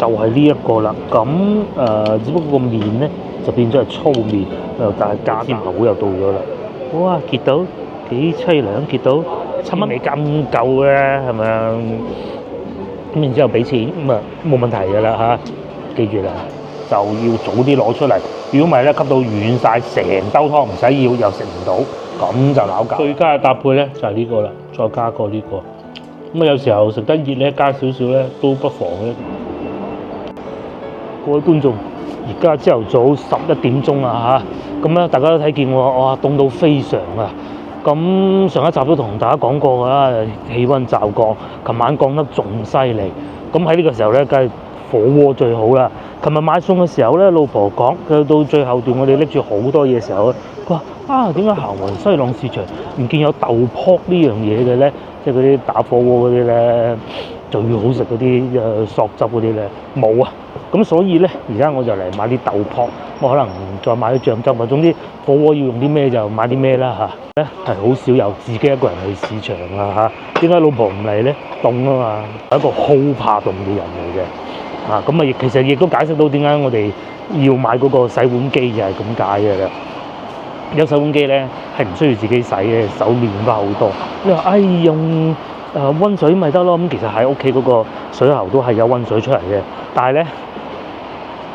就係呢一個啦。咁只不過個麵咧就變咗係粗麵，但係價錢好又到咗啦。哇！結到幾凄涼，結到7蚊你咁夠咧，係咪啊？咁然之後俾錢咁啊冇問題㗎啦嚇，記住啦，就要早啲攞出嚟。如果唔係咧，吸到軟晒，成兜湯唔使要，又食唔到，咁就鬧交。最佳嘅搭配咧就係呢個啦，再加個呢個。咁啊有時候食得熱咧，加少少咧都不妨嘅。各位觀眾，而家朝頭早11點鐘啦嚇，咁咧大家都睇見喎，哇凍到非常啊！咁上一集都同大家講過㗎啦，氣温驟降，琴晚降得仲犀利。咁喺呢個時候咧，梗係火鍋最好啦。琴日買餸嘅時候咧，老婆講，佢到最後段我哋拎住好多嘢嘅時候咧，佢話啊點解行雲西朗市場唔見有豆卜呢樣嘢嘅咧？即係嗰啲打火鍋嗰啲咧，最好食嗰啲索汁嗰啲咧冇啊！咁所以咧，而家我就嚟買啲豆卜，我可能再買啲醬汁啊。總之火鍋要用啲咩就買啲咩啦嚇。咧係好少有自己一個人去市場啊嚇。點解老婆唔嚟咧？凍啊嘛，係一個好怕凍嘅人嚟嘅。咁啊，其實亦都解釋到點解我哋要買嗰個洗碗機就係咁解嘅啦。有洗碗機咧係唔需要自己洗嘅，手練翻好多。你話用温水咪得咯？咁其實喺屋企嗰個水喉都係有温水出嚟嘅，但係咧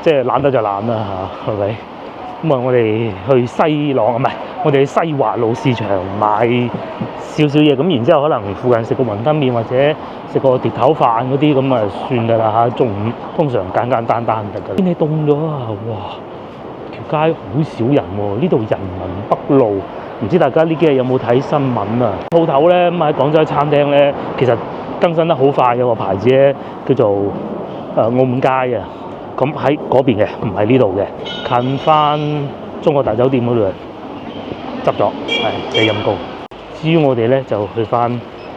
即係懶得就懶啦嚇，係咪？咁啊，我哋去西朗唔係，我哋去西華路市場買少少嘢，咁然之後可能附近食個雲吞麵或者食個碟頭飯嗰啲咁啊算㗎啦嚇。中午通常簡簡單單得㗎。天氣凍咗啊！哇，條街好少人喎，呢度人民北路，唔知大家呢幾日有冇睇新聞啊？鋪頭咧咁喺廣州餐廳咧，其實更新得好快，有個牌子咧叫做澳門街啊。咁喺嗰邊嘅，唔係呢度嘅，近翻中國大酒店嗰度執咗，係幾陰功。至於我哋咧就去翻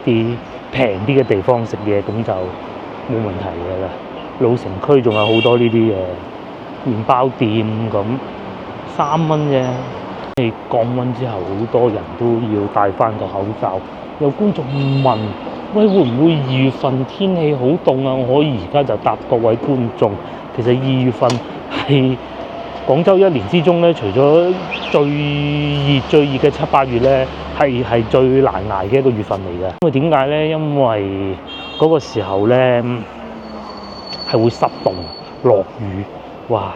啲平啲嘅地方食嘢，咁就冇問題嘅啦。老城區仲有好多呢啲麵包店咁，3蚊啫。降溫之後，好多人都要戴翻個口罩。有觀眾問：喂，會唔會2月份天氣好凍啊？我可以而家就答各位觀眾。其實2月份係廣州一年之中咧，除咗最熱嘅7、8月咧，係最難捱嘅一個月份嚟嘅。因為點解咧？因為嗰個時候咧係會濕凍、落雨，哇，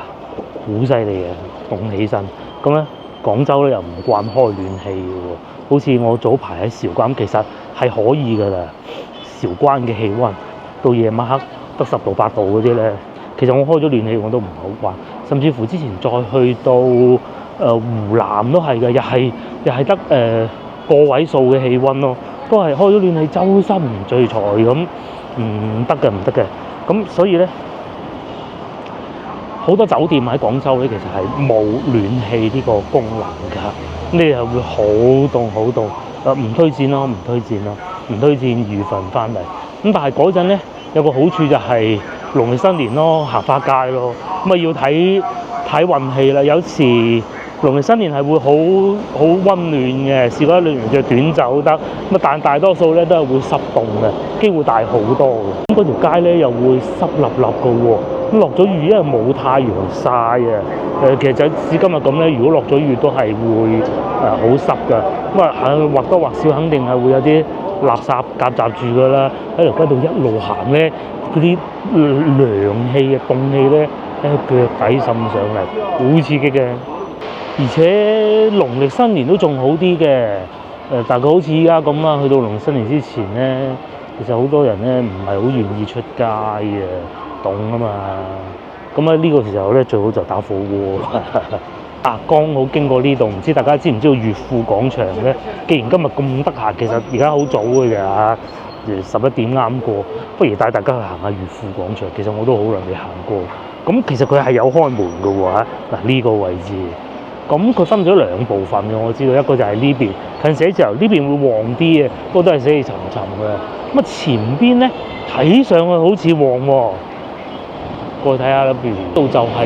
好犀利啊，凍起身。咁咧廣州咧又唔慣開暖氣嘅喎，好似我早排喺韶關，其實係可以㗎啦。韶關嘅氣温到夜晚黑得10度8度嗰啲咧。其實我開咗暖氣我都唔好慣，甚至乎之前再去到湖南都係嘅，又係得個位數嘅氣温咯，都係開咗暖氣周身唔聚財咁，唔得嘅。咁所以咧，好多酒店喺廣州咧，其實係冇暖氣呢個功能㗎，你係會好凍，唔推薦咯，唔推薦2月份翻嚟。咁但係嗰陣咧有個好處就係農曆新年咯，行花街咯，咁啊要睇運氣啦。有時農曆新年係會好温暖嘅，試過一兩年着短袖得，咁但大多數咧都係會濕凍嘅，機會大好多嘅。咁嗰條街咧又會濕立立嘅喎，咁落咗雨因為冇太陽曬啊。其實就似今日咁咧，如果落咗雨都係會好濕㗎。咁啊或多或少肯定係會有啲垃圾夾雜住㗎啦。喺條街度一路行咧，嗰啲涼氣啊、凍氣咧喺腳底滲上嚟，好刺激嘅。而且農曆新年都仲好啲嘅，大概好似依家咁啦。去到農曆新年之前咧，其實好多人咧唔係好願意出街嘅，凍啊嘛。咁喺呢個時候咧，最好就打火鍋。剛好經過呢度，唔知大家知唔知道悅富廣場咧？既然今日咁得閒，其實而家好早嘅咋，11點啱過，不如帶大家去行下悅富廣場。其實我都好耐未行過。咁其實佢係有開門嘅喎嚇。嗱呢個位置，咁佢分咗2部分嘅，我知道一個就係呢邊近寫字樓，呢邊會旺啲嘅，不過都係死氣沉沉嘅。咁啊前邊咧睇上去好似旺喎。過去睇下啦，譬如度就係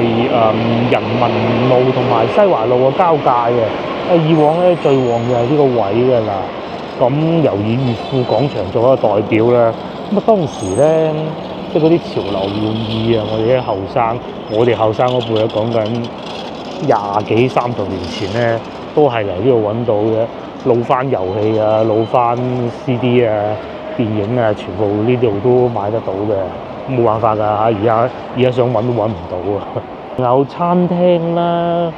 人民路同埋西華路嘅交界嘅。以往咧最旺就係呢個位㗎啦。咁由以悅富廣場做一個代表啦。咁啊當時咧即係嗰啲潮流玩意啊！我哋後生嗰輩啊，講緊20幾30年前咧，都係嚟呢度揾到嘅，攞翻遊戲啊，攞翻 CD 啊、電影啊，全部呢度都買得到嘅，冇辦法㗎嚇！而家想揾都揾唔到啊！有餐廳啦，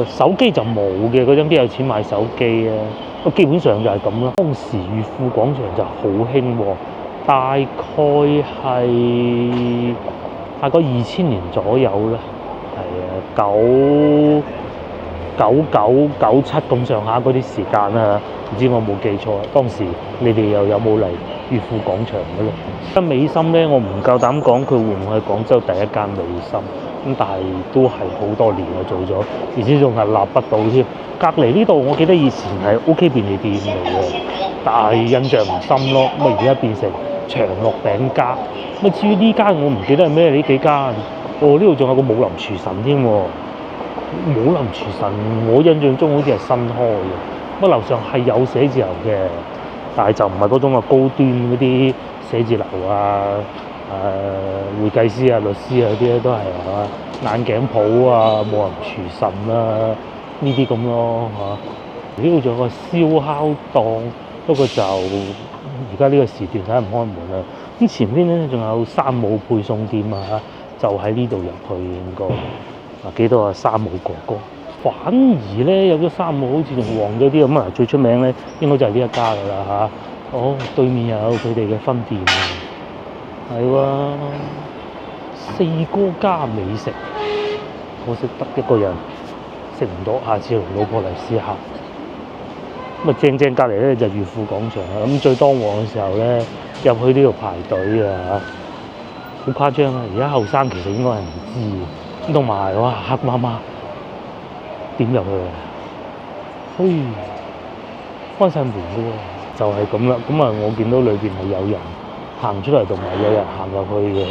手機就冇嘅，嗰陣邊有錢買手機啊？基本上就係咁啦。當時裕富廣場就好興喎，大概2000年左右啦，係啊9997咁上下嗰啲時間啊，唔知我冇記錯。當時你哋又有冇嚟裕富廣場嘅咧？咁美心咧，我唔夠膽講佢會唔會係廣州第一間美心，咁但係都係好多年我做咗，而且仲係立不到添。隔離呢度我記得以前係 OK 便利店嚟嘅，但係印象唔深咯。咁而家變成長樂餅家。咁至於呢間我唔記得係咩呢幾間。呢度仲有個武林廚神添喎。武林廚神我印象中好似係新開嘅。咁樓上係有寫字樓嘅，但係就唔係嗰種高端嗰啲寫字樓啊。會計師啊、律師啊嗰啲咧都係眼鏡鋪啊、武林廚神啊呢啲咁咯嚇。呢度仲有個燒烤檔，不過就而家呢個時段睇下唔開門啦。咁前邊咧仲有山姆配送店啊，就喺呢度入去應該幾多啊山姆哥哥。反而咧有咗山姆好似仲旺咗啲咁啊！最出名咧應該就係呢一家噶啦嚇。對面又有佢哋嘅分店啊，係喎，四哥家美食，可惜得一個人食唔到，下次同老婆嚟試下。咁啊正隔離咧就裕富廣場啦。咁最當旺嘅時候咧，入去呢度排隊啊，好誇張啊！而家後生其實應該係唔知嘅，同埋哇黑媽媽點入去啊？關晒門嘅喎，就係咁啦。咁啊，我見到裏邊係有人行出嚟，同埋有人行入去嘅，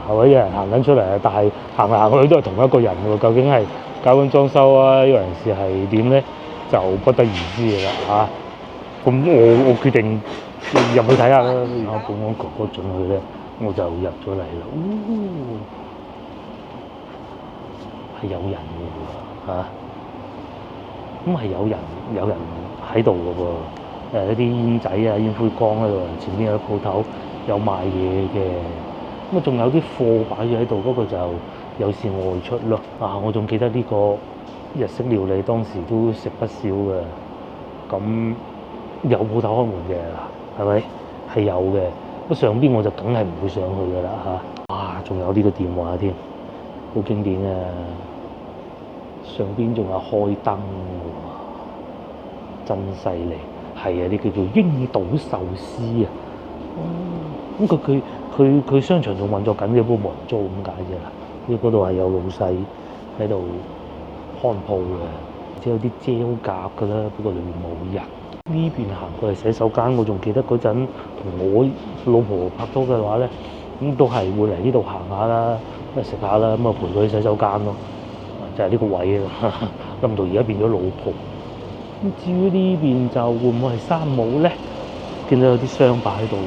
係咪有人行緊出嚟啊？但係行嚟行去都係同一個人喎。究竟係搞緊裝修啊，呢個人士係點咧？就不得而知嘅啦嚇。咁我決定入去睇下啦。我伴我哥哥進去咧，我就入咗嚟啦。係有人嘅喎嚇。咁係有人喺度嘅喎。一啲煙仔啊、煙灰缸喺度，前面有鋪頭有賣嘢嘅。咁啊，仲有啲貨擺住喺度，不過就有時外出咯。我仲記得呢個日式料理當時都食不少嘅。咁有鋪頭開門嘅，係咪？係有嘅。咁上邊我就梗係唔會上去嘅啦嚇。仲有呢個電話添，好經典啊！上邊仲有開燈喎，真犀利。係啊，呢叫做鷹島壽司啊。咁佢商場仲運作緊嘅，不過冇人租咁解啫啦。因為嗰度係有老細喺度看鋪嘅，即係有啲膠夾㗎啦，不過裏面冇人。呢邊行過嚟洗手間，我仲記得嗰陣同我老婆拍拖嘅話咧，咁都係會嚟呢度行下啦，食下啦，咁啊陪佢去洗手間咯，就係呢個位啊。咁到而家變咗老婆。咁至於呢邊就會唔會係山姆咧？見到有啲商擺喺度喎。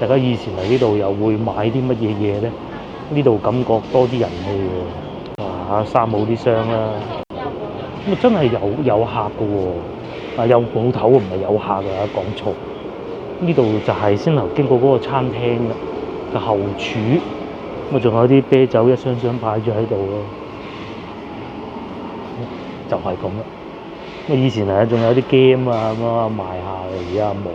大家以前嚟呢度又會買啲乜嘢嘢咧？呢度感覺多啲人氣喎。山姆啲商啦，咁啊真係有客嘅喎。有鋪頭唔係有客㗎，講錯。呢度就係先頭經過嗰個餐廳嘅後廚，咁啊仲有啲啤酒一箱箱擺住喺度咯。就係咁啦。咁以前仲有啲 game 啊咁啊賣下，而家冇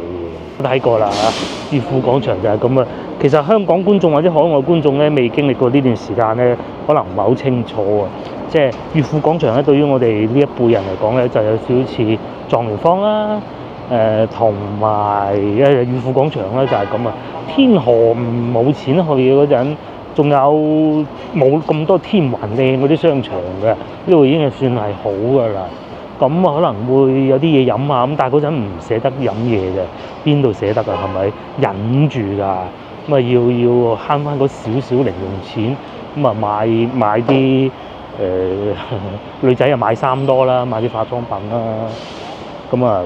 嘅。睇過啦嚇，裕富廣場就係咁啊。其實香港觀眾或者海外觀眾咧，未經歷過呢段時間咧，可能唔係好清楚啊。即係裕富廣場咧，對於我哋呢一輩人嚟講咧，就有少少似狀元坊啦。同埋裕富廣場咧就係咁啊。天河冇錢去嗰陣，仲有冇咁多天環靚嗰啲商場嘅？呢度已經係算係好㗎啦。咁可能會有啲嘢飲啊，咁但係嗰陣唔捨得飲嘢嘅，邊度捨得啊？係咪忍住㗎？咁啊要慳翻嗰少少零用錢，咁啊買啲女仔啊買衫多啦，買啲化妝品啦。咁啊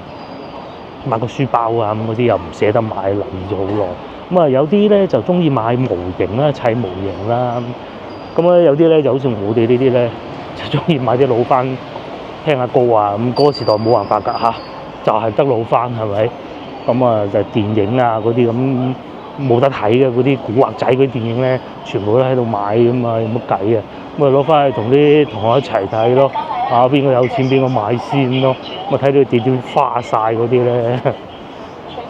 買個書包啊咁嗰啲又唔捨得買，留意咗好耐。咁啊有啲咧就中意買模型啦，砌模型啦。咁咧有啲咧就好似我哋呢啲咧，就中意買啲老番聽下歌啊。咁嗰個時代冇辦法㗎嚇，就係得老番係咪？咁啊就係電影啊嗰啲咁冇得睇嘅嗰啲古惑仔嗰啲電影咧，全部都喺度買咁啊，有乜計啊？咁啊攞翻去同啲同學一齊睇咯。啊邊個有錢邊個買先咯。咁啊睇到點點花晒嗰啲咧，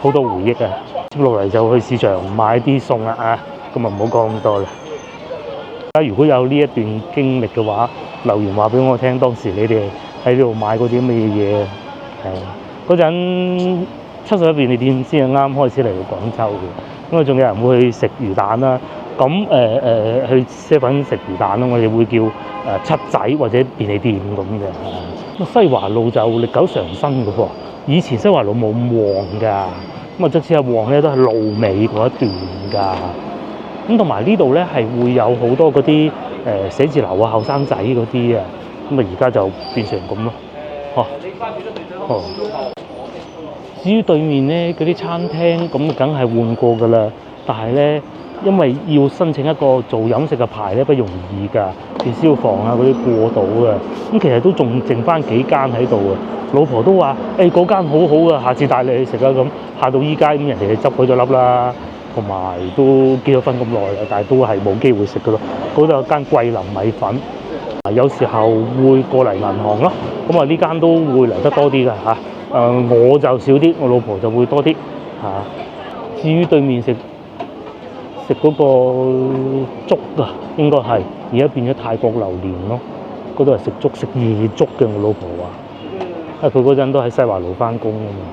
好多回憶啊！接落嚟就去市場買啲餸啦啊！咁啊唔好講咁多啦。如果有呢一段經歷嘅話，留言話俾我聽，當時你哋喺呢度買過啲乜嘢嘢？嗰陣71便利店先係啱開始嚟到廣州嘅，咁啊仲有人會去食魚蛋啦。咁去7-11食魚蛋啦，我哋會叫七仔或者便利店咁嘅。西華路就歷久常新嘅噃，以前西華路冇咁旺㗎，咁啊即使係旺咧都係路尾嗰一段㗎。咁同埋呢度咧係會有好多嗰啲寫字樓啊、後生仔嗰啲啊，咁啊而家就變成咁咯。至於對面咧嗰啲餐廳，咁梗係換過㗎啦。但係咧，因為要申請一個做飲食嘅牌咧，不容易㗎，要消防啊嗰啲過到㗎。咁其實都仲剩翻幾間喺度啊。老婆都話：嗰間好好啊，下次帶你去食啊咁。下到依家咁，人哋執咗粒啦。同埋都結咗婚咁耐啦，但係都係冇機會食㗎咯。嗰度有間桂林米粉，有時候會過嚟銀行咯。咁啊呢間都會嚟得多啲㗎嚇。我就少啲，我老婆就會多啲嚇。至於對面食嗰個粥啊，應該係而家變咗泰國榴蓮咯。嗰度係食粥食夜粥嘅，我老婆話，佢嗰陣都喺西華路翻工㗎嘛。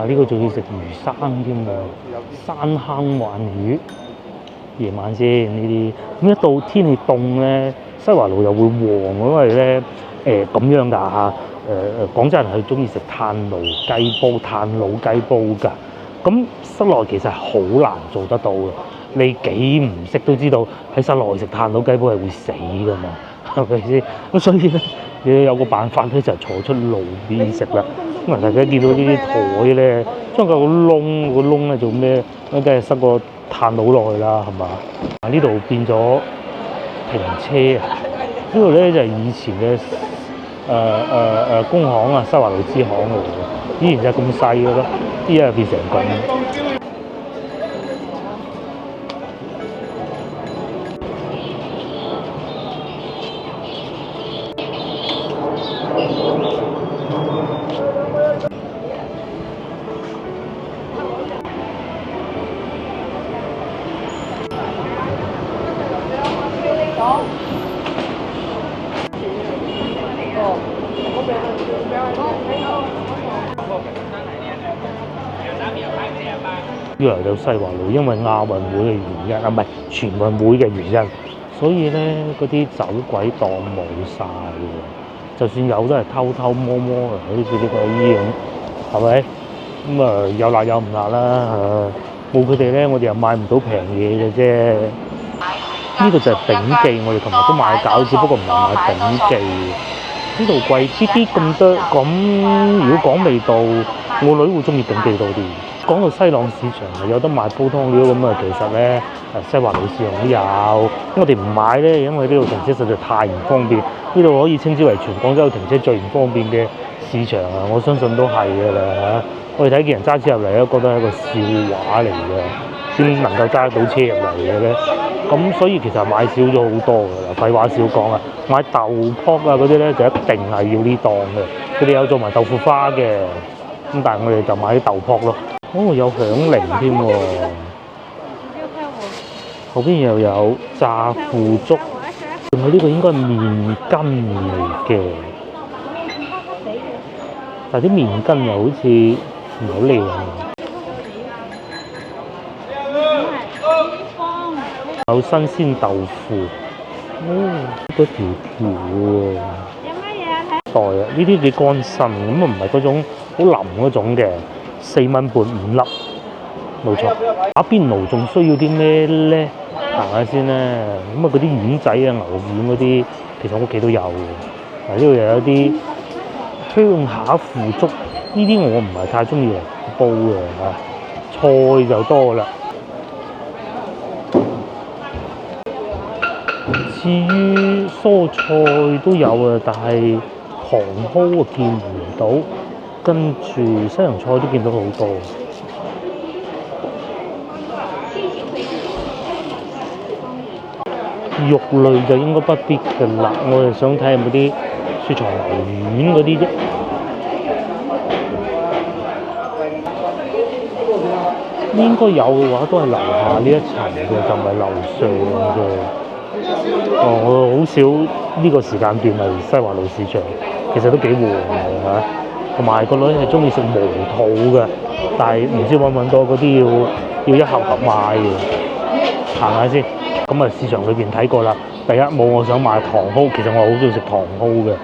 呢個仲要食魚生添喎，山坑鯇魚，夜晚先呢啲。咁一到天氣凍咧，西華路又會旺，因為咧咁樣㗎嚇。廣州人係中意食炭爐雞煲、炭滷雞煲㗎。咁室內其實好難做得到嘅，你幾唔識都知道喺室內食炭滷雞煲係會死㗎嘛，係咪先？咁所以咧，你有個辦法咧就係坐出路邊食啦。咁啊！大家見到呢啲台咧，將個窿咧做咩？咁梗係塞個炭爐落去啦，係嘛？呢度變咗停車啊！呢度咧就係以前嘅工行啊，西華路支行嚟嘅，以前就係咁細嘅咯，依家變成咁。要嚟到西華路，因為亞運會嘅原因啊，唔係全運會嘅原因，所以咧嗰啲走鬼檔冇晒嘅，就算有都係偷偷摸摸啊，好似呢個醫院，係咪？咁啊有辣有唔辣啦嚇，冇佢哋咧，我哋又買唔到平嘢嘅啫。呢個就係炳記，我哋琴日都買餃子，不過唔係買炳記。呢度貴啲啲咁多，咁如果講味道，我女會中意炳記多啲。講到西朗市場有得賣煲湯料咁啊，其實咧西華路市場都有，我哋唔買咧，因為呢度停車實在太唔方便。呢度可以稱之為全廣州停車最唔方便嘅市場啊！我相信都係㗎啦嚇。我哋睇見人揸車入嚟咧，覺得係一個笑話嚟嘅，點能夠揸得到車入嚟嘅咧？咁所以其實買少咗好多㗎啦。廢話少講啊，買豆卜啊嗰啲咧就一定係要呢檔嘅。佢哋有做埋豆腐花嘅，咁但係我哋就買啲豆卜咯。有響鈴添喎，後邊又有炸腐竹，仲有呢個應該係麵筋嚟嘅，但係啲麵筋又好似唔係好靚啊。有新鮮豆腐，嗰條條喎，袋啊，呢啲幾乾身，咁啊唔係嗰種好腍嗰種嘅，4蚊半5粒，冇錯。打邊爐仲需要啲咩咧？行下先啦。咁啊嗰啲丸仔啊、牛丸嗰啲，其實我屋企都有嘅。呢度又有啲鄉下腐竹，呢啲我唔係太中意嚟煲嘅嚇。菜就多啦。至於蔬菜都有啊，但係茼蒿啊見唔到，跟住西洋菜都見到好多。肉類就應該不必嘅啦，我哋想睇有冇啲雪藏牛丸嗰啲啫。應該有嘅話，都係樓下呢一層嘅，就唔係樓上嘅。我好少呢個時間段嚟西華路市場，其實都幾旺嘅嚇。同埋個女係中意食毛肚嘅，但係唔知揾唔揾到嗰啲要一盒盒買嘅。行下先，咁啊市場裏邊睇過啦。第一冇我想買茼蒿，其實我好中意食茼蒿嘅，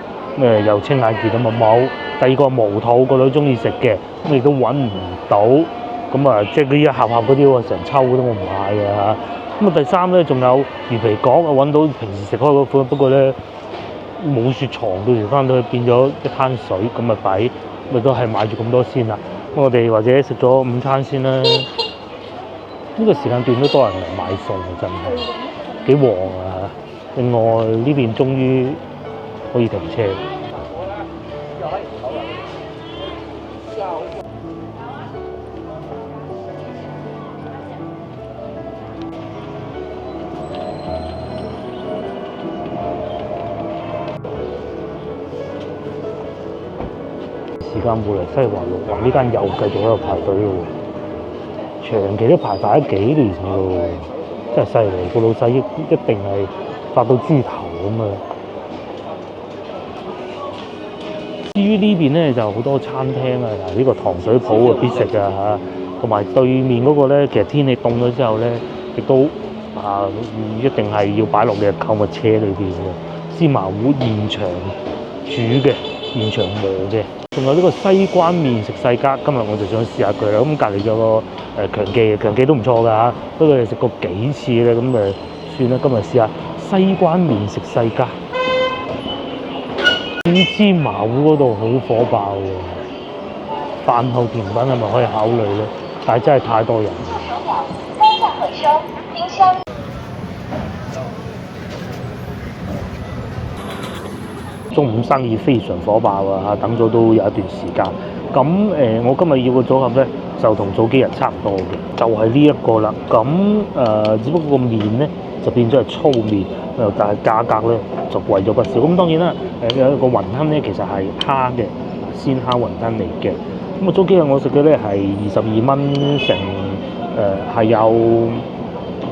咁又清眼健咁啊冇。第二個毛肚，個女中意食嘅，咁亦都揾唔到。咁啊，即係嗰啲一盒盒嗰啲喎，成抽都我唔買嘅嚇。咁啊，第三咧仲有魚皮角啊，揾到平時食開嗰款，不過咧冇雪藏，到時翻到去變咗一灘水，咁啊抵，咪都係買住咁多先啦。咁我哋或者食咗午餐先啦。呢個時間段都多人嚟買餸啊，真係幾旺啊！另外呢邊終於可以停車。時間冇嚟西華路，話呢間又繼續喺度排隊咯喎，長期都排咗幾年咯，真係犀利！個老細一定係發到豬頭咁啊！至於呢邊咧就好多餐廳啊，呢個糖水鋪啊必食啊嚇，同埋對面嗰個咧，其實天氣凍咗之後咧，亦都一定係要擺落嘅購物車裏邊嘅芝麻糊現場煮嘅，現場磨嘅。仲有呢個西關麵食世家，今日我就想試下佢啦。咁隔離有個強記，強記都唔錯㗎嚇，不過食過幾次咧，咁算啦。今日試下西關麵食世家，芝麻糊嗰度好火爆喎。飯後甜品係咪可以考慮咧？但係真係太多人。中午生意非常火爆啊！等咗都有一段時間。咁我今日要個組合咧，就同早幾日差唔多嘅，就係呢一個啦。咁只不過個麵咧就變咗係粗麵，但係價格咧就貴咗不少。咁當然啦，有一個雲吞咧，其實係蝦嘅鮮蝦雲吞嚟嘅。咁早幾日我食嘅咧係22蚊成，係有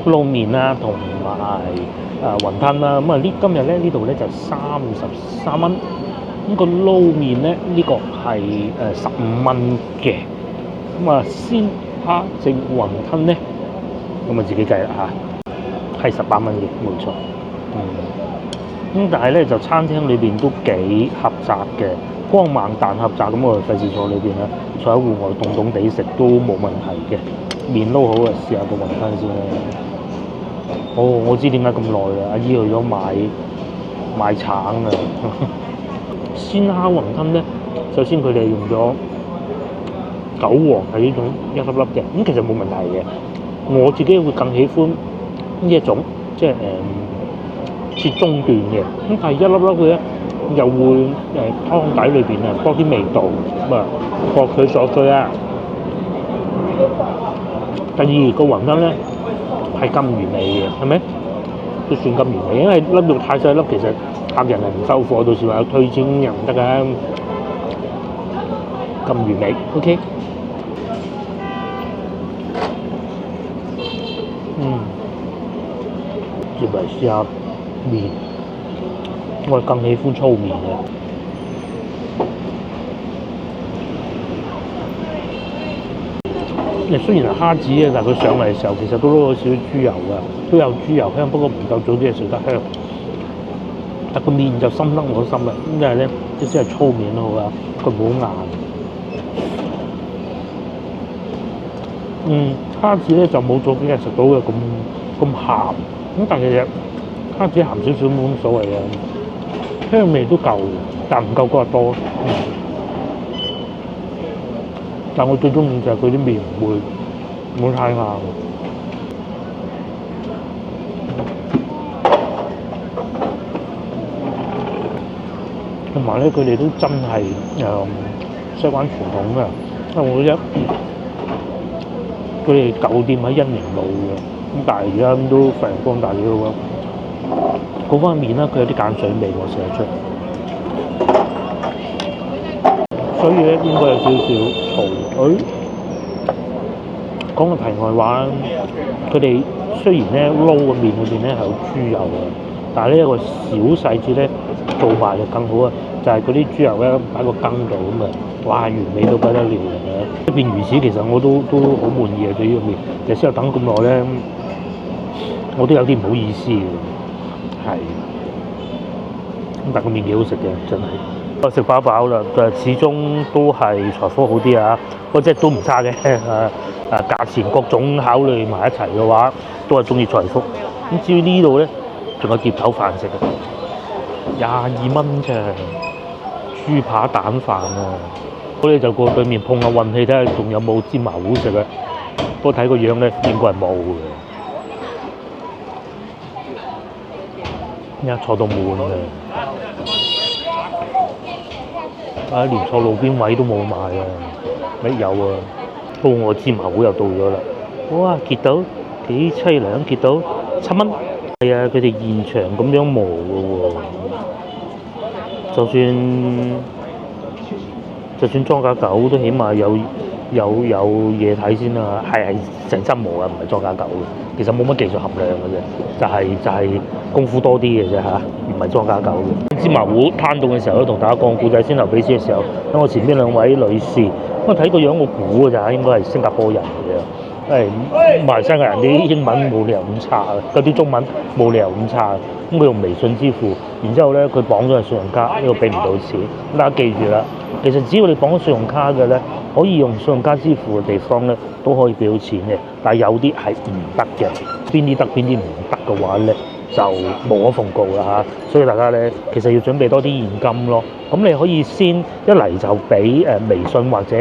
撈麵啦，同埋雲吞啦。咁啊今日咧呢度咧就33蚊。咁個撈麵咧呢個係15蚊嘅。咁啊鮮蝦整雲吞咧，咁啊自己計啦嚇，係18蚊嘅，冇錯。咁但係咧就餐廳裏邊都幾狹窄嘅，光猛但狹窄，咁我費事坐裏邊啦，坐喺戶外凍凍地食都冇問題嘅。麵撈好啊，試下個雲吞先啦。我知點解咁耐啦，阿姨去咗買橙啊。鮮蝦雲吞咧，首先佢哋用咗韭黃係呢種一粒粒嘅，咁其實冇問題嘅。我自己會更喜歡呢一種，即係切中段嘅，咁但係一粒粒嘅咧又會湯底裏邊啊多啲味道，咁啊各取所需啊。第二個雲吞咧係金魚味嘅，係咪？都算金魚味，因為粒肉太細粒，其實客人係唔收貨，到時話有退錢又唔得㗎。金魚味 ，OK。接嚟試下麵，我係更喜歡粗麵嘅。雖然係蝦子嘅，但係佢上嚟嘅時候其實都攞咗少少豬油㗎，都有豬油香，不過唔夠早啲係食得香。個麵就深得我心啦，因為咧即使係粗麵都好啦，佢唔好硬。蝦子咧就冇早幾日食到嘅咁鹹，咁但係其實蝦子鹹少少冇乜所謂嘅，香味都夠，但唔夠嗰日多。但我最中意就係佢啲麵唔會太硬。同埋咧，佢哋都真係相關傳統嘅，因為我記得佢哋舊店喺恩寧路嘅，咁但係而家都發揚光大咗咯。嗰方面咧，佢有啲鹼水味我食得出，所以咧應該有少少嘈。講個題外話，佢哋雖然咧撈個麵裏邊咧係有豬油嘅，但係呢一個小細節咧做法就更好啊！就係嗰啲豬油咧擺個羹度咁啊，哇原味到不得了嘅。即便如此，其實我都好滿意嘅對呢個麵。其實先等咁耐咧，我都有啲唔好意思嘅，係。咁但個麵幾好食嘅，真係。我食飽飽啦，就始終都係財科好啲啊！嗰隻都唔差嘅，價錢各種考慮埋一齊嘅話，都係中意財福。咁至於呢度咧，仲有碟頭飯食嘅，22蚊啫，豬扒蛋飯啊！我哋就過對面碰下運氣，睇下仲有冇芝麻糊食啊！不過睇個樣咧，應該係冇嘅。而家坐到滿嘅。連坐路邊位都冇賣啊！咪有啊？不過我芝麻糊又到咗啦！哇，結到幾凄涼，結到7蚊。係啊，佢哋現場咁樣磨嘅喎，就算裝假狗都起碼有嘢睇先啦。係成身磨啊，唔係裝假狗嘅。其實冇乜技術含量嘅啫，就係功夫多啲嘅啫嚇，唔係裝假狗嘅。芝麻糊攤到嘅時候，都同大家講故仔先頭俾錢嘅時候，喺我前邊兩位女士，我睇個樣我估嘅咋，應該係新加坡人嚟嘅，馬來西亞人啲英文冇理由咁差嘅，嗰啲中文冇理由咁差嘅。咁佢用微信支付，然之後咧佢綁咗係信用卡，呢個俾唔到錢。咁大家記住啦，其實只要你綁咗信用卡嘅咧，可以用信用卡支付嘅地方咧，都可以俾到錢嘅。但係有啲係唔得嘅，邊啲得邊啲唔得嘅話咧，就無可奉告啦嚇。所以大家咧，其實要準備多啲現金咯。咁你可以先一嚟就俾微信或者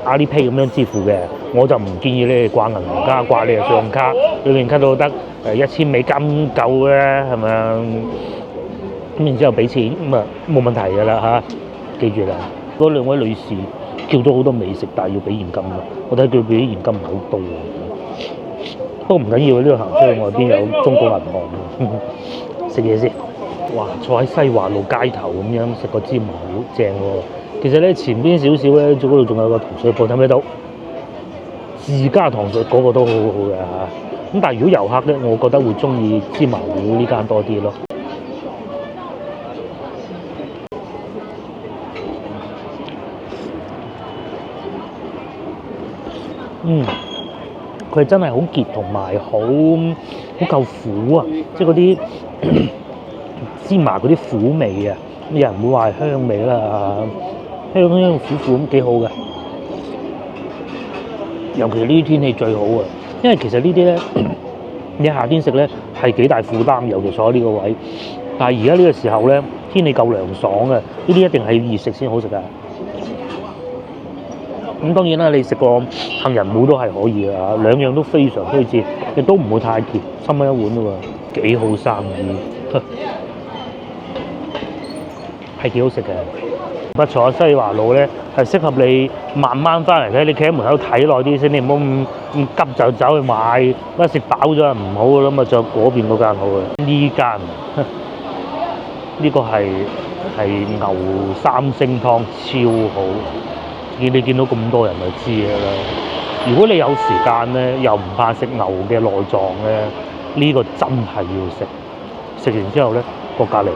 Alipay 咁樣支付嘅。我就唔建議你哋掛銀行卡，掛你嘅信用卡，裏面卡都得1000美金夠咧，係咪啊？咁然之後俾錢咁啊冇問題㗎啦嚇。記住啦，嗰兩位女士叫咗好多美食，但係要俾現金啦。我睇佢俾啲現金唔係好多。不過唔緊要，呢度行出去外邊有中國銀行。食嘢先。哇！坐喺西華路街頭咁樣食個芝麻糊，正喎。其實咧前邊少少咧，嗰度仲有個糖水鋪，睇唔睇到？自家糖水嗰個都好好嘅嚇。咁但係如果遊客咧，我覺得會中意芝麻糊呢間多啲咯。佢真係好結同埋好夠苦啊！即係嗰啲芝麻嗰啲苦味啊，有人會話係香味啦，香苦苦咁幾好嘅。尤其呢啲天氣最好啊，因為其實呢啲咧，你夏天食咧係幾大負擔，尤其坐喺呢個位。但係而家呢個時候咧，天氣夠涼爽嘅，呢啲一定係熱食先好食㗎。咁當然啦，你食個杏仁糊都係可以啊，兩樣都非常推薦，亦都唔會太甜，3蚊一碗啫喎，幾好生意，係幾好食嘅。不坐西華路咧，係適合你慢慢翻嚟睇，你企喺門口睇耐啲先，你唔好咁急就走去買，一食飽咗就唔好㗎啦嘛，就嗰邊嗰間好嘅。呢間呢個係牛三星湯，超好。你見到咁多人就知㗎啦。如果你有時間咧，又唔怕食牛嘅內臟咧，呢個真係要食。食完之後咧，過隔離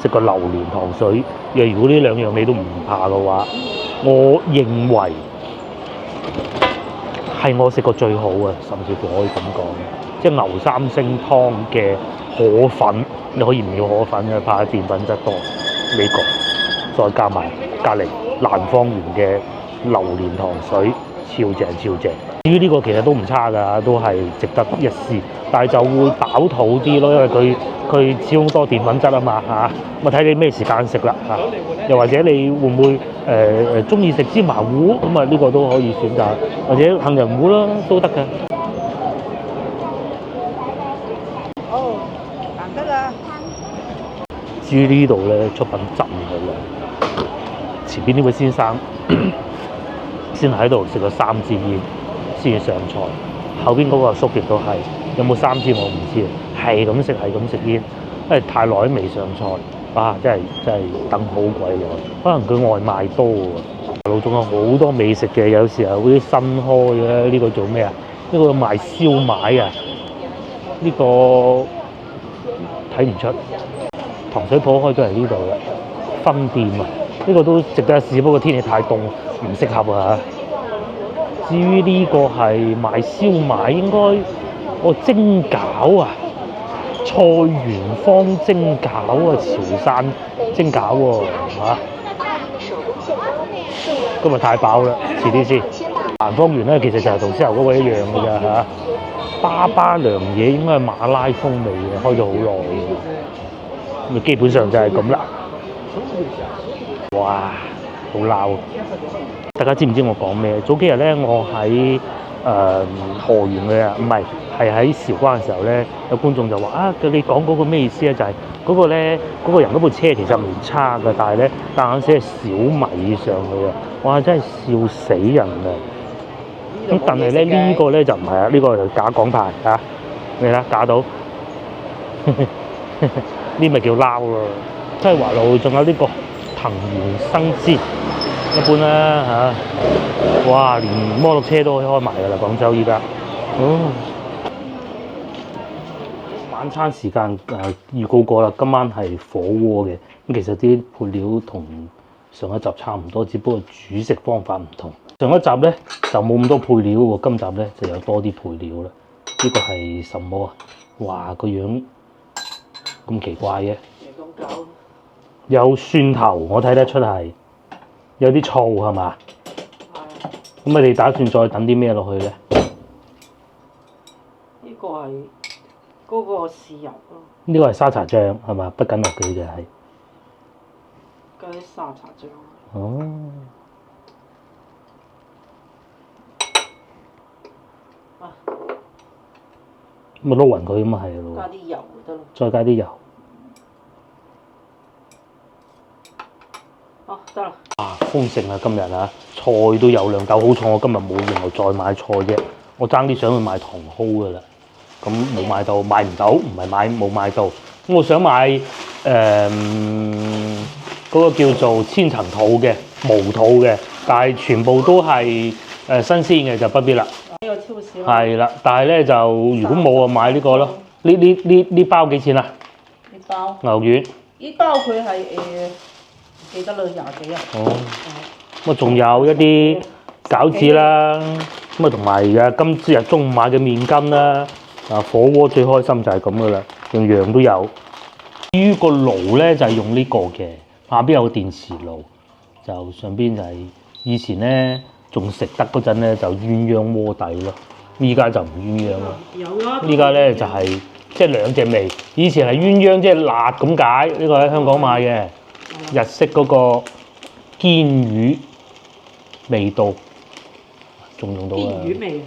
食個榴蓮糖水。如果呢兩樣你都唔怕嘅話，我認為係我食過最好嘅，甚至乎可以咁講。即係牛三星湯嘅河粉，你可以唔要河粉嘅，怕澱粉質多。呢個再加埋隔離蘭芳園嘅榴蓮糖水，超正超正。至於呢個其實都唔差㗎，都係值得一試，但係就會飽肚啲咯，因為佢始終多澱粉質啊嘛嚇。咁啊睇你咩時間食啦嚇，又或者你會唔會中意食芝麻糊咁啊？呢個都可以選擇，或者杏仁糊啦都得㗎。哦，難得啊！至於呢度咧出品真嘅啦，前邊呢位先生先喺度食咗3支煙先至上菜，後邊嗰個阿叔亦都係，有冇3支我唔知啊，係咁食煙，因為太耐都未上菜，啊真係等好鬼耐，可能佢外賣多喎。路仲有好多美食嘅，有時候嗰啲新開嘅呢個做咩啊？呢個賣燒賣啊，呢個睇唔出。糖水鋪開都係呢度嘅分店啊，呢個都值得一試，不過天氣太凍，唔適合啊。至於呢個係賣燒賣，應該蒸餃啊，菜園坊蒸餃啊，潮汕蒸餃喎嚇。今日太飽啦，遲啲先。蘭芳園咧其實就係同獅頭嗰個一樣嘅咋嚇。巴巴涼嘢應該係馬拉風味嘅，開咗好耐嘅。咁基本上就係咁啦。哇，好鬧！大家知唔知我講咩？早幾日咧，我喺河源嘅啊，唔係喺韶關嘅時候咧，有觀眾就話啊，你講嗰個咩意思咧？就係、是、嗰個咧，嗰個人嗰部車其實唔差嘅，但係咧夾硬寫係小米上去啊！哇，真係笑死人啊！咁但係咧呢個咧就唔係啊，呢個就假港牌啊！你睇假到。呢咪叫撈咯，西華路仲有呢個藤原生煎，一般啦嚇。哇，連摩托車都可以開埋㗎啦，廣州依家。晚餐時間預告過啦，今晚係火鍋嘅。咁其實啲配料同上一集差唔多，只不過煮食方法唔同。上一集咧就冇咁多配料喎，今集咧就有多啲配料啦。呢個係什麼啊？哇，個樣〜咁奇怪嘅，有蒜頭，我睇得出係有啲醋係嘛？咁你哋打算再等啲咩落去咧？呢個係嗰個豉油咯。呢個係沙茶醬係嘛？不緊落嘅就係嗰啲沙茶醬。哦。咁啊撈勻佢咁啊係咯。加啲油就得咯。再加啲油。哦，得啦。啊，豐盛啊！今日啊，菜都有兩嚿，好彩我今日冇另外再買菜啫。我爭啲想去買茼蒿噶啦，咁冇買到，買唔到，唔係冇買到。咁我想買嗰個叫做千層肚嘅無肚嘅，但係全部都係新鮮嘅就不必啦。呢個超市係啦，但係咧就如果冇啊，買呢個咯。呢包幾錢啊？呢包牛丸。呢包佢係記得啦，20幾啊。哦。咁啊，仲有一啲餃子啦，咁啊同埋今日中午買嘅麵筋啦。啊，火鍋最開心就係咁噶啦，樣樣都有。至於個爐咧就係用呢個嘅，下邊有個電磁爐，就上邊就係以前咧仲食得嗰陣咧就鴛鴦鍋底咯，依家就唔鴛鴦啦。有啦。依家咧就係即係兩隻味，以前係鴛鴦即係辣咁解，呢個喺香港買嘅日式嗰個堅魚味道，仲用到啊！堅魚味。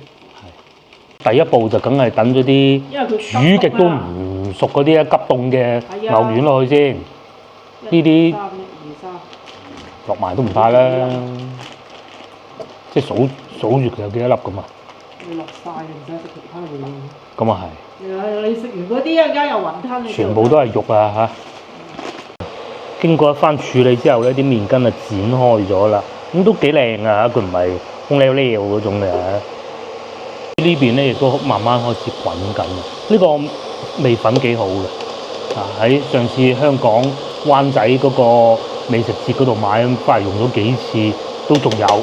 第一步就梗係等咗啲煮極都唔熟嗰啲急凍嘅牛丸落去先，呢啲落埋都唔怕啦，即係數住佢有幾多粒咁啊！你落晒，唔使食其他嘢。咁啊係。你食完嗰啲一陣間又雲吞。全部都係肉啊嚇！經過一番處理之後咧，啲麵筋啊剪開咗啦，咁都幾靚啊！佢唔係空溜溜嗰種嘅。呢邊咧亦都慢慢開始滾緊，呢個味粉幾好嘅。啊，喺上次香港灣仔嗰個美食節嗰度買，翻嚟用咗幾次，都仲有10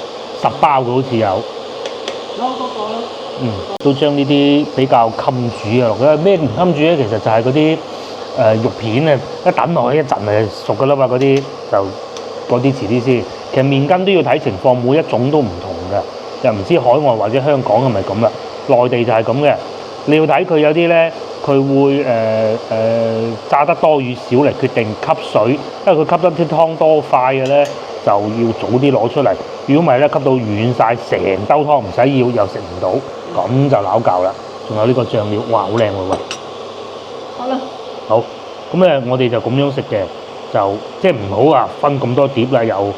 包嘅好似有。攞嗰個咯。都將呢啲比較襟煮嘅落去。咩唔襟煮咧？其實就係嗰啲肉片啊，一等落去一陣就熟㗎啦嘛。嗰啲遲啲先。其實麵筋都要睇情況，每一種都唔同嘅。又唔知海外或者香港係咪咁啦。內地就係咁嘅，你要睇佢有啲咧，佢會炸得多與少嚟決定吸水，因為佢吸得啲湯多快嘅咧，就要早啲攞出嚟。如果唔係咧，吸到軟晒，成兜湯唔使要，又食唔到，咁就撈教啦。仲有呢個醬料，哇，好靚喎喂！好啦，好，咁咧我哋就咁樣食嘅，就即係唔好話分咁多碟啦，又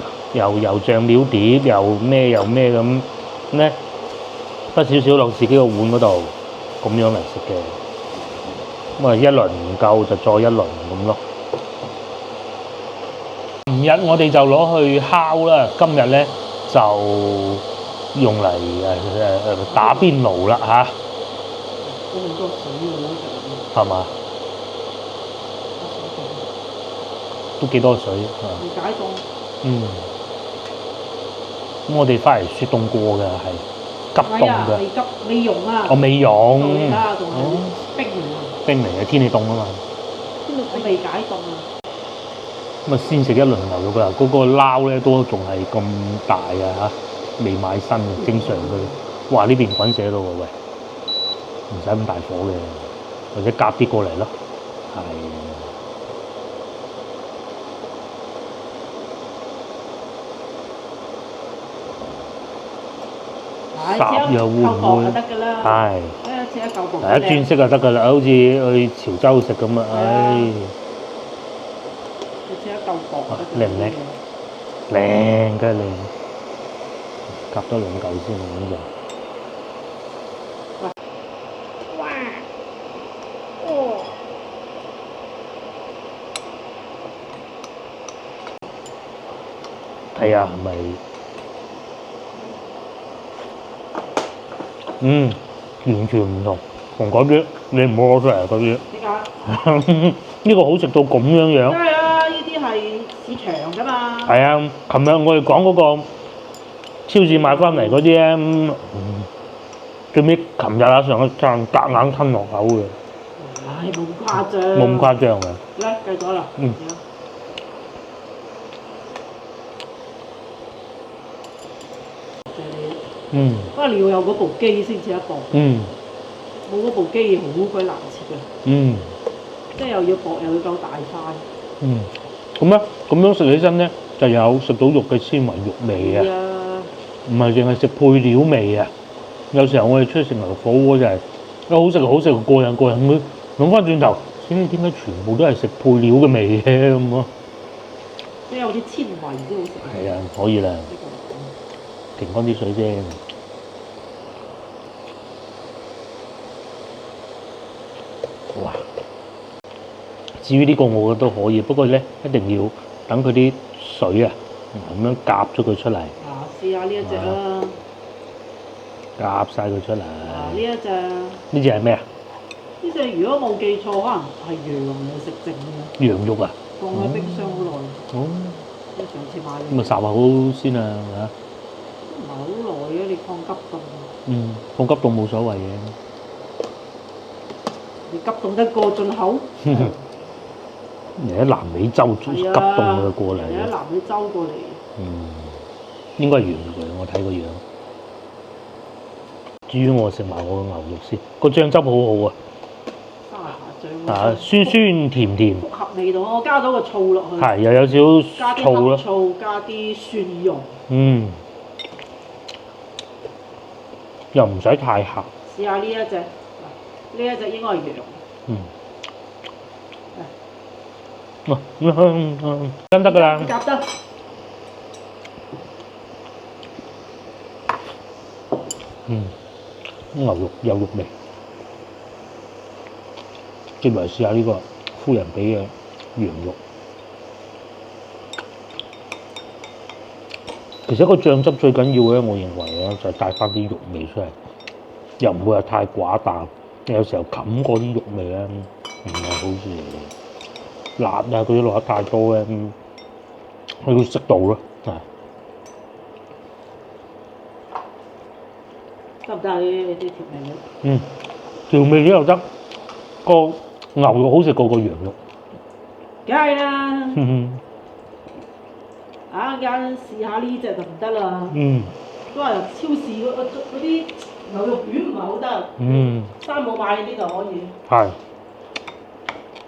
醬料碟，又咩咁咧，分少少落自己個碗嗰度，咁樣嚟食嘅。咁啊一輪唔夠就再一輪咁咯。前日我哋就攞去烤啦，今日咧就用嚟打邊爐啦嚇，都好多水喎，係嘛？都幾多水啊？未解凍。嗯。咁我哋翻嚟雪凍過嘅係急凍嘅，未急未溶啊！我未溶，你睇下仲係冰嚟啊！冰嚟嘅，天氣凍啊嘛。我未解凍啊！咁啊先食一輪牛肉啦，嗰個撈咧都仲係咁大啊嚇，未買新嘅，正常佢。哇！呢邊滾瀉到喎喂，唔使咁大火嘅，或者夾啲過嚟咯，係。烚又會唔會？係。切一嚿薄。一轉色就得㗎啦，好似去潮州食咁啊！唉，切一嚿薄。靚唔靚？靚，梗係靚。夾多兩嚿先咁就。哇！哦！睇下係咪？完全唔同，同嗰啲你唔好攞出嚟嗰啲。點解？呢個好食到咁樣樣。梗係啦，呢啲係市場㗎嘛。係啊，琴日我哋講嗰個超市買翻嚟嗰啲咧，最尾琴日啊上一餐夾硬吞落口嘅。唉，冇咁誇張。冇咁誇張嘅。嚟計咗啦。不過你要有嗰部機先切得薄。冇嗰部機好鬼難切嘅。即係又要薄又要夠大塊。咁咧，咁樣食起身咧，就有食到肉嘅纖維肉味啊！唔係淨係食配料味啊！有時候我哋出去食牛肉火鍋就係，好食好食過癮過癮咁。諗翻轉頭，點解全部都係食配料嘅味嘅咁啊？即係有啲纖維先好食。係啊，可以啦。停乾啲水啫。哇！至於呢個我覺得都可以，不過咧一定要等佢啲水啊咁樣夾咗佢出嚟。試下呢一隻啦。夾晒佢出嚟。呢一隻。呢隻係咩啊？呢隻如果冇記錯，可能係羊嚟食剩嘅。羊肉啊？放喺冰箱好耐。哦。即係上次買嘅。咁咪烚好先啊，係嘛？唔係好耐嘅，你放急凍。放急凍冇所謂嘅。你急凍得過進口？人喺南美洲急凍佢過嚟。人喺南美洲過嚟。應該係羊肉嚟，我睇個樣。至於我食埋我嘅牛肉先，個醬汁好好啊。沙茶醬。酸酸甜甜。複合味道，我加咗個醋落去。係，又有少少醋咯。加啲黑醋，加啲蒜蓉。又唔使太鹹。試下呢一隻，呢一隻應該係羊。真得㗎啦。夾得。牛肉有肉味。接嚟試下呢個夫人俾嘅羊肉。其實個醬汁最緊要咧，我認為咧就係帶翻啲肉味出嚟，又唔會係太寡淡。有時候冚過啲肉味咧，唔係好似辣啊嗰啲落得太多咧，去到適度咯，得唔得啊？呢啲調味調味都又得，個牛肉好食過個羊肉。梗係啦。啊，間試下呢隻就唔得啦。都係超市嗰啲牛肉丸唔係好得。山姆買嗰啲就可以。係。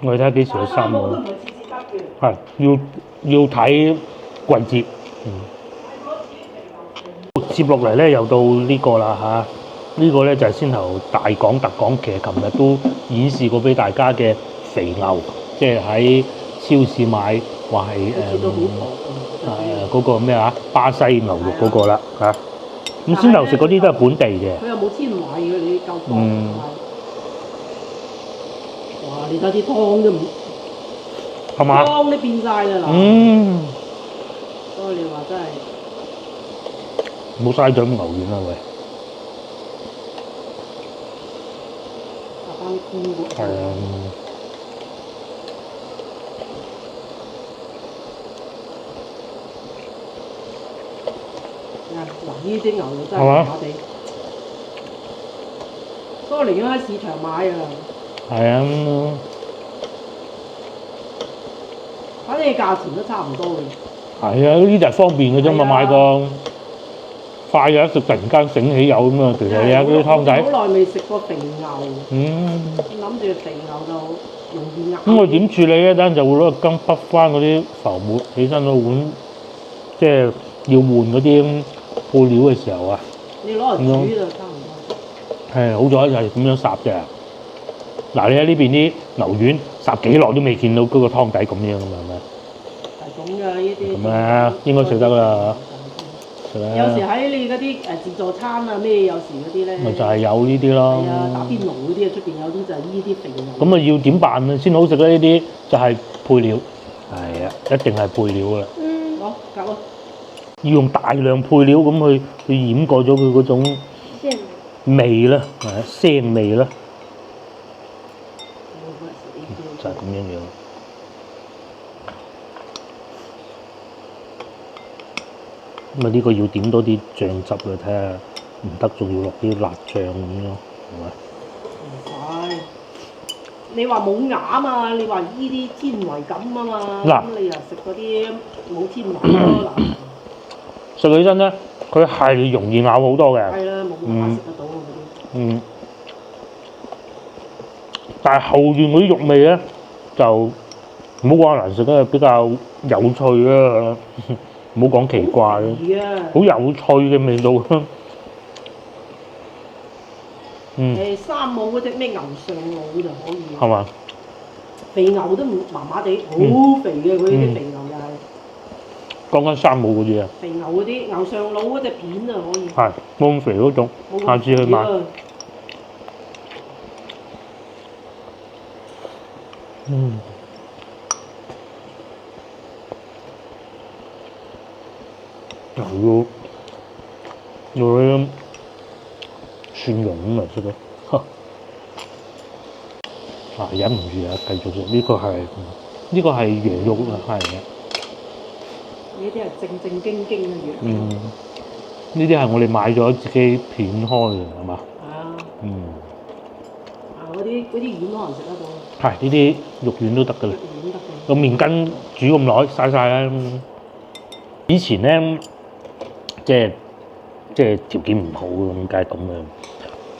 我哋睇下幾時去山姆。都唔係次次得嘅。係，要睇季節。接落嚟咧，又到呢個啦嚇。呢個咧就係先頭大講特講，其實琴日都演示過俾大家嘅肥牛，即係喺超市買話係嗰個咩啊巴西牛肉嗰個啦嚇。咁先頭食嗰啲都係本地嘅。佢又冇纖維嘅，你夠講。哇！你睇啲湯都唔係嘛？湯都變晒啦嗱。所以你話真係冇嘥咗咁牛丸啦喂。搭翻啲菇喎。係啊。嗱，呢啲牛肉真係麻麻地，所以我寧願喺市場買啊。係啊。反正價錢都差唔多嘅。係啊，呢啲就係方便嘅啫嘛，買個快嘅一食，突然間醒起有咁啊！其實你睇嗰啲湯仔。好耐未食過肥牛。諗住肥牛就容易咬。咁我點處理咧？等陣就會攞個羹滗翻嗰啲浮沫起身個碗，即係要換嗰啲配料嘅時候啊。你攞嚟煮就差唔多。係，好在就係咁樣烚啫。嗱，你喺呢邊啲牛丸烚幾耐都未見到嗰個湯底咁樣㗎嘛，係咪？係咁㗎，呢啲。咁啊，應該食得啦。有時喺你嗰啲自助餐啊咩，有時嗰啲咧。咪就係有呢啲咯。係啊，打邊爐嗰啲啊，出邊有啲就係呢啲肥牛。咁啊，要點辦啊？先好食咧？呢啲就係配料。係啊，一定係配料㗎啦。好，夾啊！要用大量配料咁去掩蓋咗佢嗰種味啦，腥味啦。就係咁樣樣。咁啊，呢個要點多啲醬汁啦，睇下唔得，仲要落啲辣醬咁咯，係咪？唔使，你話冇牙嘛？你話依啲纖維感啊嘛？咁你又食嗰啲冇纖維咯嗱。食起身咧，佢係容易咬好多嘅。係啦，冇牙食得到嗰啲。但係後邊嗰啲肉味咧，就唔好講難食啦，比較有趣啦。唔好講奇怪好有趣嘅味道咯。山姆嗰隻咩牛上腦就可以。係嘛？肥牛都麻麻地，好肥嘅佢啲肥牛又係。講緊山姆嗰啲啊。肥牛嗰啲牛上腦嗰隻片啊可以。係冇咁肥嗰種，下次去買。要啲蒜蓉咁嚟食咯，忍唔住啊！繼續食呢個係羊肉啊，係嘅。呢啲係正經嘅羊。呢啲係我哋買咗自己片開嘅，係嘛？嗰啲丸可能食得到。係呢啲肉丸都得㗎啦。丸得嘅。個麵筋煮咁耐，嘥晒啦。以前咧，即係條件唔好咁，梗係咁樣。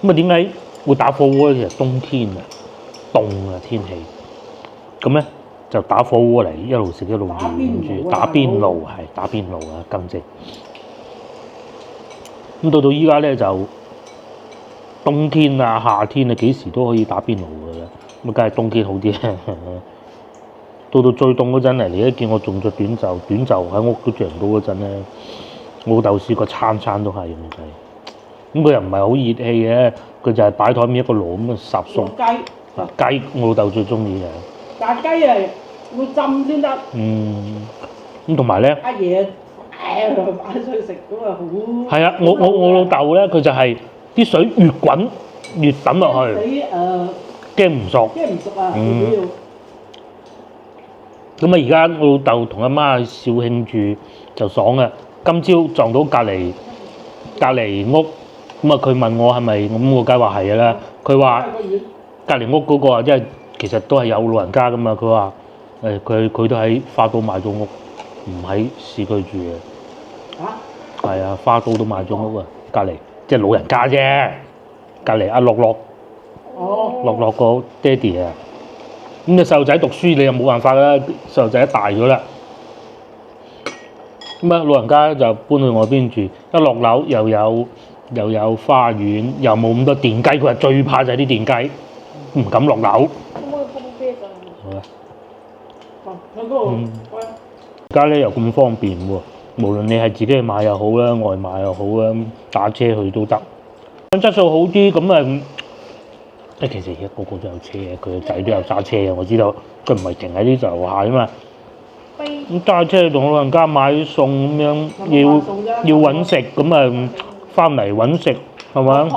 咁啊，點解會打火鍋咧？其實冬天啊，凍啊天氣，咁咧就打火鍋嚟，一路食一路煮，打邊爐係打邊爐啊，更正。咁到依家咧就冬天啊、夏天啊，幾時都可以打邊爐㗎啦。咁梗係冬天好啲啊。到最凍嗰陣嚟，你一見我仲着短袖喺屋都着唔到嗰陣咧，我老豆試過餐都係咁滯。咁佢又唔係好熱氣嘅，佢就係擺台面一個爐咁啊烚餸。雞我老豆最中意嘅。炸雞啊，會浸先得。咁同埋咧。阿爺擺出去食咁啊好。係啊，我老豆咧，佢就係啲水越滾越抌落去。驚唔熟。驚唔熟啊！主要。咁啊！而家我老豆同阿媽肇慶住就爽啊！今朝撞到隔離屋，咁啊佢問我係咪，咁我梗係話係嘅啦。佢話隔離屋嗰個啊，即係其實都係有老人家噶嘛。佢話佢都喺花都買咗屋，唔喺市區住嘅。係啊，花都買咗屋啊，隔離即係老人家啫，隔離阿樂樂。樂樂個爹哋啊，咁你細路仔讀書你又冇辦法啦，細路仔大咗啦，咁啊老人家就搬去我邊住，一落樓又有花園，又冇咁多電雞，佢話最怕就係啲電雞，唔敢落樓。好啊，而家咧又咁方便喎，無論你係自己去買又好啦，外賣又好啦，打車去都得，質素好啲咁啊。其實而家個個都有車嘅，佢個仔都有揸車嘅，我知道佢唔係淨喺呢度樓下啊嘛。咁揸車同老人家買餸咁樣，要揾食咁啊，翻嚟揾食係嘛？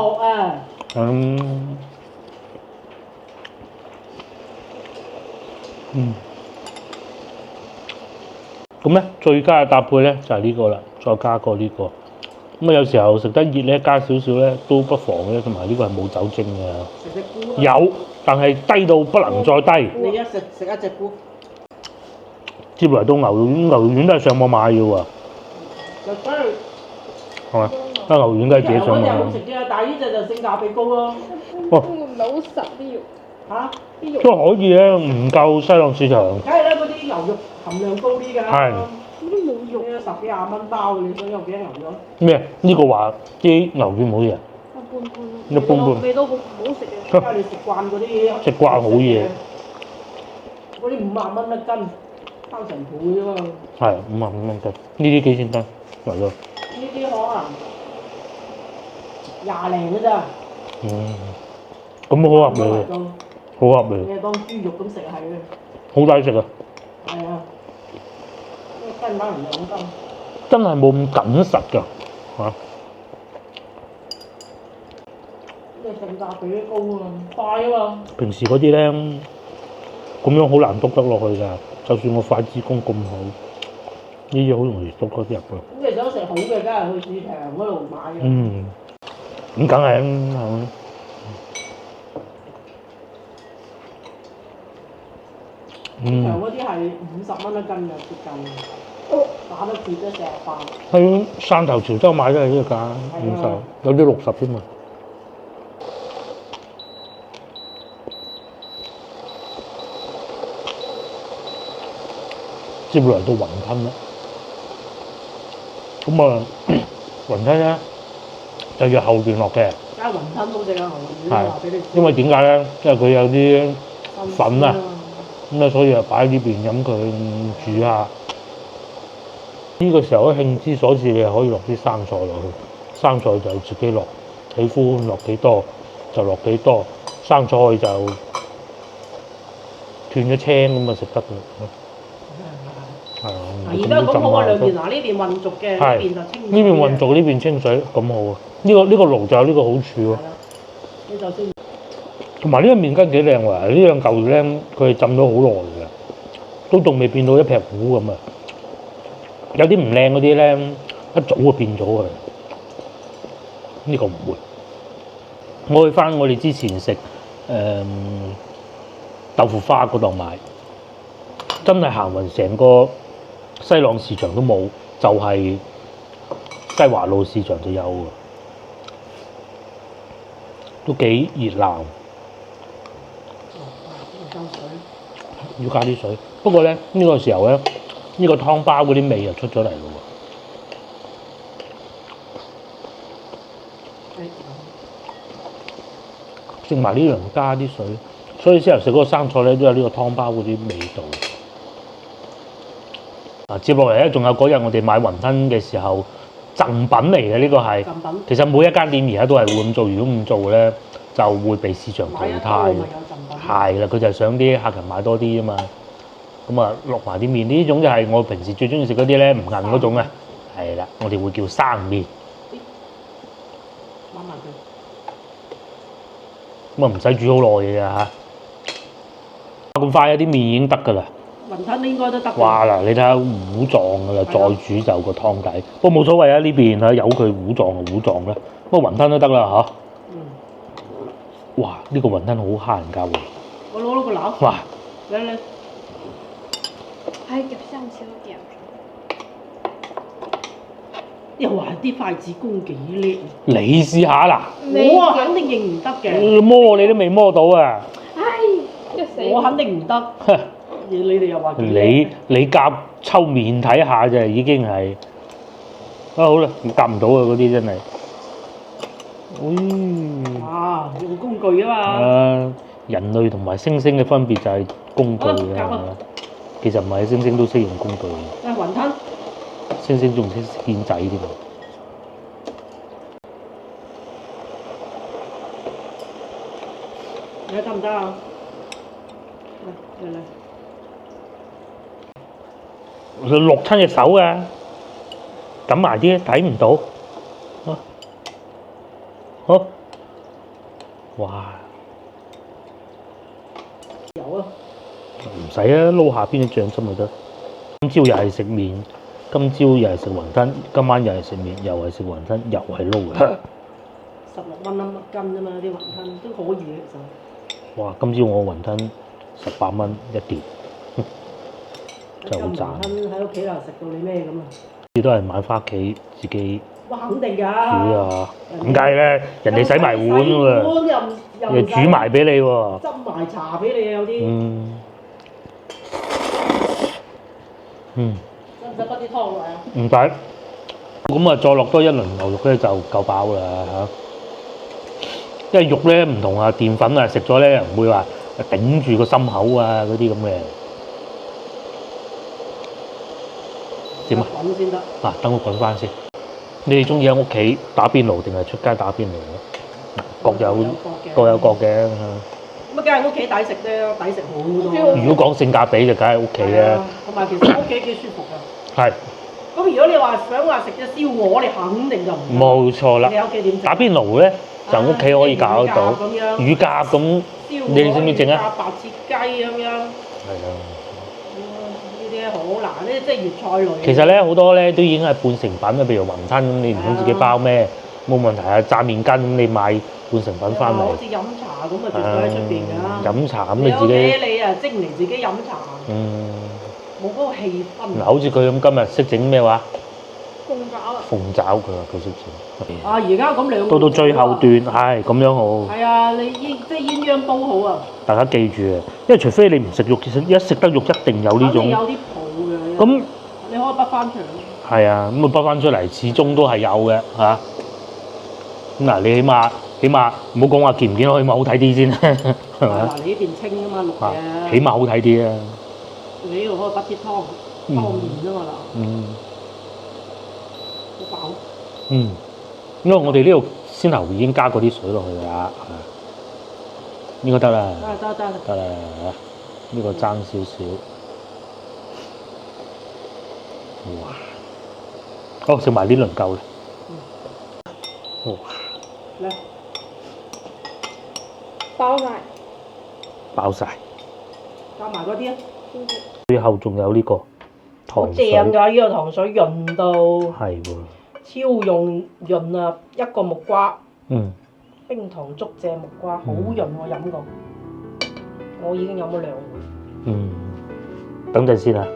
咁咧最佳嘅搭配咧就係呢個啦，再加個呢個。咁啊，有時候食得熱咧，加少少咧都不妨嘅，同埋呢個係冇酒精嘅。有，但係低到不能再低。你一食一隻菇。接嚟到牛肉丸都係上網買嘅喎。係嘛？牛肉丸梗係自己上網買。好食啲啊，但係呢隻就性價比高咯。哦。會唔會好實啲肉？嚇？啲肉。都可以咧，唔夠西朗市場。梗係啦，嗰啲牛肉含量高啲㗎。係。冇肉啊，10幾20蚊包，你想有幾多牛肉？咩？呢個話啲牛丸冇嘢。一般般。味道好唔好食嘅？因為你食慣嗰啲。食慣好嘢。嗰啲50蚊一斤，包成倍啫嘛。係50蚊一斤，呢啲幾錢斤？嚟咯。呢啲可能20零嘅咋。咁好合理，好合理。你係當豬肉咁食係嘅。好抵食啊！係啊。真係冇咁緊實㗎嚇。即係性價比高啊，快啊嘛。平時嗰啲咧，咁樣好難篤得落去㗎。就算我筷子功咁好，呢啲好容易篤得入㗎。咁你想食好嘅，梗係去市場嗰度買嘅。咁梗係啦。市場嗰啲係50蚊一斤嘅，接近。打得折都48。喺汕頭潮州買都係呢個價，50，有啲60添嘛。接落嚟到雲吞啦，咁啊雲吞咧就要後段落嘅。梗係雲吞好食啊！係，因為點解咧？因為佢有啲粉啊，咁咧所以啊擺喺呢邊飲佢煮下。呢個時候咧興之所至，你係可以落啲生菜落去，生菜就自己落，喜歡落幾多就落幾多，生菜就斷咗青咁啊食得嘅。係啊。而家咁好啊，兩邊嗱呢邊混濁嘅，呢邊就清水。呢邊混濁，呢邊清水，咁好啊！呢個爐就有呢個好處喎。你就先。同埋呢個麵筋幾靚喎，呢兩嚿咧佢係浸咗好耐嘅，都仲未變到一撇糊咁啊！有啲唔靚嗰啲咧，一早就變咗㗎啦。呢個唔會。我去翻我哋之前食豆腐花嗰度買，真係行勻成個西朗市場都冇，就係西華路市場就有㗎，都幾熱鬧。要加啲水，不過咧呢個時候咧。呢個湯包嗰啲味就出咗嚟咯喎，食埋呢樣加啲水，所以先頭食嗰個生菜咧都有呢個湯包嗰啲味道。接落嚟咧，仲有嗰日我哋買雲吞嘅時候贈品嚟嘅，呢個係。贈品。其實每一間店而家都係會咁做，如果唔做咧就會被市場淘汰。係啦，佢就係想啲客人買多啲啊嘛。咁啊，落埋啲麵，呢種就係我平時最中意食嗰啲咧，唔韌嗰種啊，係啦，我哋會叫生麵。咁啊，唔使煮好耐嘅嚇，咁快啲麵已經得㗎啦。雲吞應該都得。哇嗱，你睇下糊狀㗎啦，再煮就個湯底。不過冇所謂啊，呢邊啊有佢糊狀就糊狀啦。不過雲吞都得啦嚇。哇！呢個雲吞好蝦人家喎。我攞個撈。哇！嚟。還有點像起了點。又話啲筷子工幾叻，你試下啦，我啊肯定認唔得嘅。摸你都未摸到啊！唉，一死我肯定唔得。你哋又話幾叻你夾抽面睇下啫，已經係好啦，夾唔到啊嗰啲真係。啊，用工具啊嘛。人類同埋猩猩嘅分別就係工具啊。其實唔係，猩猩都識用工具。雲吞。猩猩仲識見仔添。你睇得唔得啊？嚟。落親隻手啊！揼埋啲睇唔到。好。哇！有啊。唔使啊，撈下邊啲醬汁咪得。今朝又係食麵，今朝又係食雲吞，今晚又係食麵，又係食雲吞，又係撈嘅。16蚊一斤啫嘛，啲雲吞都可以嘅其實。哇！今朝我雲吞18蚊一碟，就好賺。雲吞喺屋企又食到你咩咁啊？你都係買翻屋企自己。哇！肯定㗎。煮啊！點解咧？人哋洗埋碗喎，又煮埋俾你喎。斟埋茶俾你有啲。使唔使滗啲湯落啊？唔使。咁啊，再落多一輪牛肉咧就夠飽啦嚇。因為肉咧唔同啊，澱粉啊食咗咧唔會話頂住個心口啊嗰啲咁嘅。點啊？滾先得。嗱，等我滾翻先。你哋中意喺屋企打邊爐定係出街打邊爐咧？各有各嘅。咁啊，梗係屋企抵食咧，抵食好多。如果講性價比就梗係屋企啦。同埋其實屋企幾舒服㗎。係。咁如果你話想話食隻燒鵝，你肯定就唔得。冇錯啦。你屋企點整？打邊爐咧就屋企可以搞得到。乳鴿咁，你識唔識整啊？白切雞咁樣。係啊。呢啲好難，呢啲即係粵菜類。其實咧好多咧都已經係半成品啦，譬如雲吞咁，你唔通自己包咩？冇問題啊！炸麵筋咁你買半成品翻嚟。好似飲茶咁啊，絕對喺出邊㗎。飲茶咁你自己。你啊蒸嚟自己飲茶。冇嗰個氣氛。嗱，好似佢咁今日識整咩話？鳳爪啊！鳳爪佢話佢識整。而家咁兩。到最後段係咁樣好。係啊，你即係鴛鴦煲好啊！大家記住啊，因為除非你唔食肉，其實一食得肉一定有呢種。有啲泡嘅。咁你可以滗翻出嚟。係啊，咁啊滗翻出嚟，始終都係有嘅嚇。咁嗱，你起碼唔好講話見唔見到，起碼好睇啲先，係咪啊？嗱，你呢邊清啊嘛，綠嘅。起碼好睇啲啊！你呢度可以滗啲湯麵啫嘛嗱。好飽。因為我哋呢度先頭已經加過啲水落去啦，應該得啦。得啦，呢個爭少少。哇！好，食埋呢輪夠啦。哇！嚟，飽晒，加埋嗰啲啊！最後仲有呢個糖水，好正㗎！呢個糖水潤到，係喎，超潤啊！一個木瓜，冰糖竹蔗木瓜，好潤我飲過，我已經飲咗2碗。等陣先啊！